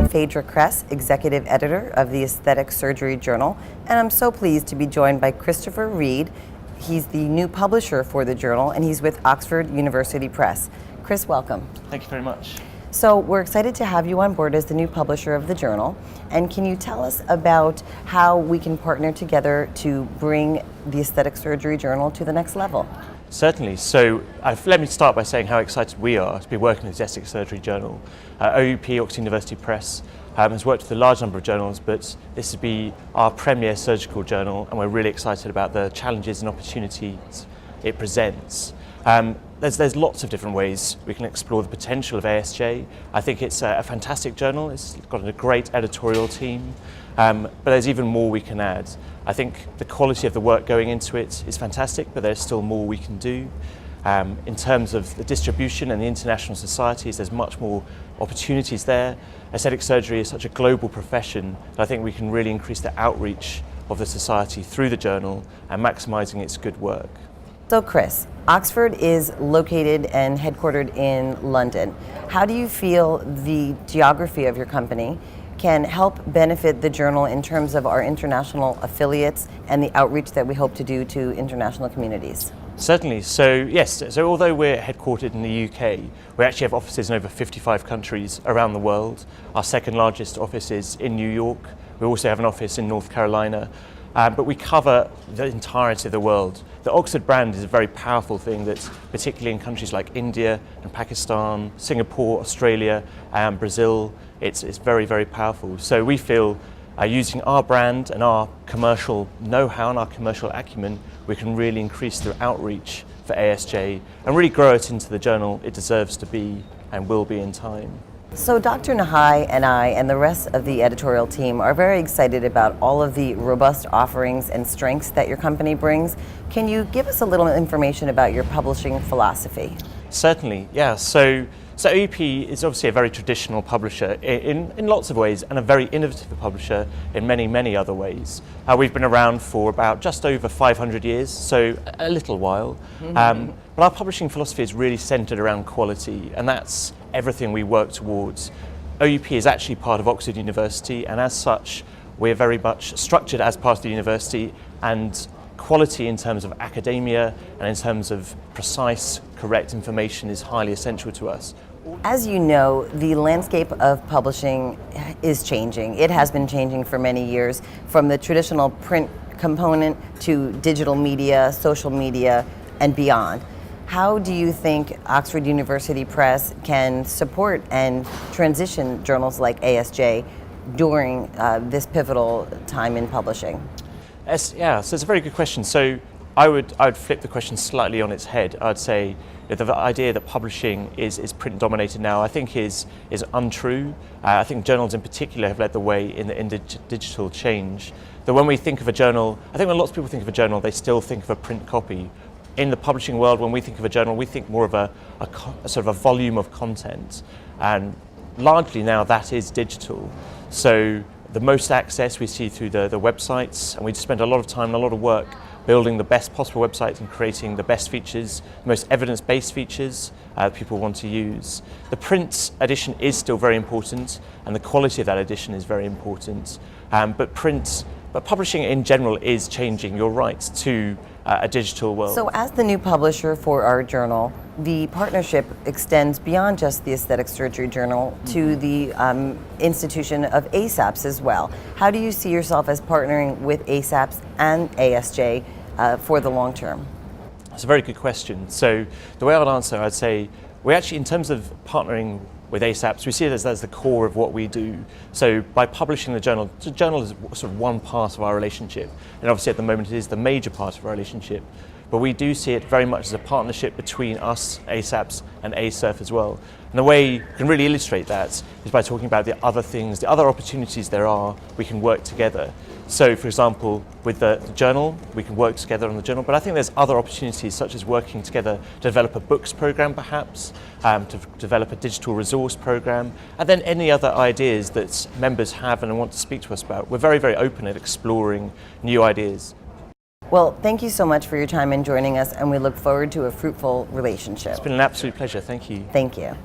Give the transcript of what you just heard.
Phaedra Cress, Executive Editor of the Aesthetic Surgery Journal, and I'm so pleased to be joined by Chris Reid. He's the new publisher for the journal, and he's with Oxford University Press. Chris, welcome. Thank you very much. So we're excited to have you on board as the new publisher of the journal. And can you tell us about how we can partner together to bring the Aesthetic Surgery Journal to the next level? Certainly. So let me start by saying how excited we are to be working with the Aesthetic Surgery Journal. OUP, Oxford University Press, has worked with a large number of journals, but this will be our premier surgical journal, and we're really excited about the challenges and opportunities it presents. There's lots of different ways we can explore the potential of ASJ. I think it's a fantastic journal. It's got a great editorial team, but there's even more we can add. I think the quality of the work going into it is fantastic, but there's still more we can do. In terms of the distribution and the international societies, there's much more opportunities there. Aesthetic surgery is such a global profession that I think we can really increase the outreach of the society through the journal and maximising its good work. So Chris, Oxford is located and headquartered in London. How do you feel the geography of your company can help benefit the journal in terms of our international affiliates and the outreach that we hope to do to international communities? Certainly. So yes, so although we're headquartered in the UK, we actually have offices in over 55 countries around the world. Our second largest office is in New York. We also have an office in North Carolina. But we cover the entirety of the world. The Oxford brand is a very powerful thing that's particularly in countries like India and Pakistan, Singapore, Australia, and Brazil. It's very, very powerful. So we feel using our brand and our commercial know-how and our commercial acumen, we can really increase the outreach for ASJ and really grow it into the journal it deserves to be and will be in time. So Dr. Nahai and I and the rest of the editorial team are very excited about all of the robust offerings and strengths that your company brings. Can you give us a little information about your publishing philosophy? Certainly, yeah. So OUP is obviously a very traditional publisher in lots of ways, and a very innovative publisher in many, many other ways. We've been around for about just over 500 years, so a little while. But our publishing philosophy is really centered around quality, and that's everything we work towards. OUP is actually part of Oxford University, and as such, we're very much structured as part of the university, and quality in terms of academia and in terms of precise, correct information is highly essential to us. As you know, the landscape of publishing is changing. It has been changing for many years, from the traditional print component to digital media, social media, and beyond. How do you think Oxford University Press can support and transition journals like ASJ during this pivotal time in publishing? Yeah, so it's a very good question. So I would flip the question slightly on its head. I'd say the idea that publishing is print dominated now, I think is untrue. I think journals in particular have led the way in digital change. That when we think of a journal, I think when lots of people think of a journal, they still think of a print copy. In the publishing world, when we think of a journal, we think more of a sort of a volume of content, and largely now that is digital. So the most access we see through the websites, and we spend a lot of time and a lot of work building the best possible websites and creating the best features, the most evidence-based features that people want to use. The print edition is still very important, and the quality of that edition is very important. But publishing in general is changing, you're right, to a digital world. So as the new publisher for our journal, the partnership extends beyond just the Aesthetic Surgery Journal to the institution of ASAPS as well. How do you see yourself as partnering with ASAPS and ASJ for the long term? That's a very good question. So the way I'd answer, I'd say, we actually, in terms of partnering with ASAPS, we see it as the core of what we do. So by publishing the journal is sort of one part of our relationship, and obviously at the moment it is the major part of our relationship. But we do see it very much as a partnership between us, ASAPS, and ASURF as well. And the way you can really illustrate that is by talking about the other things, the other opportunities there are, we can work together. So for example, with the journal, we can work together on the journal, but I think there's other opportunities such as working together to develop a books program perhaps, to develop a digital resource program, and then any other ideas that members have and want to speak to us about. We're very, very open at exploring new ideas. Well, thank you so much for your time in joining us, and we look forward to a fruitful relationship. It's been an absolute pleasure. Thank you. Thank you.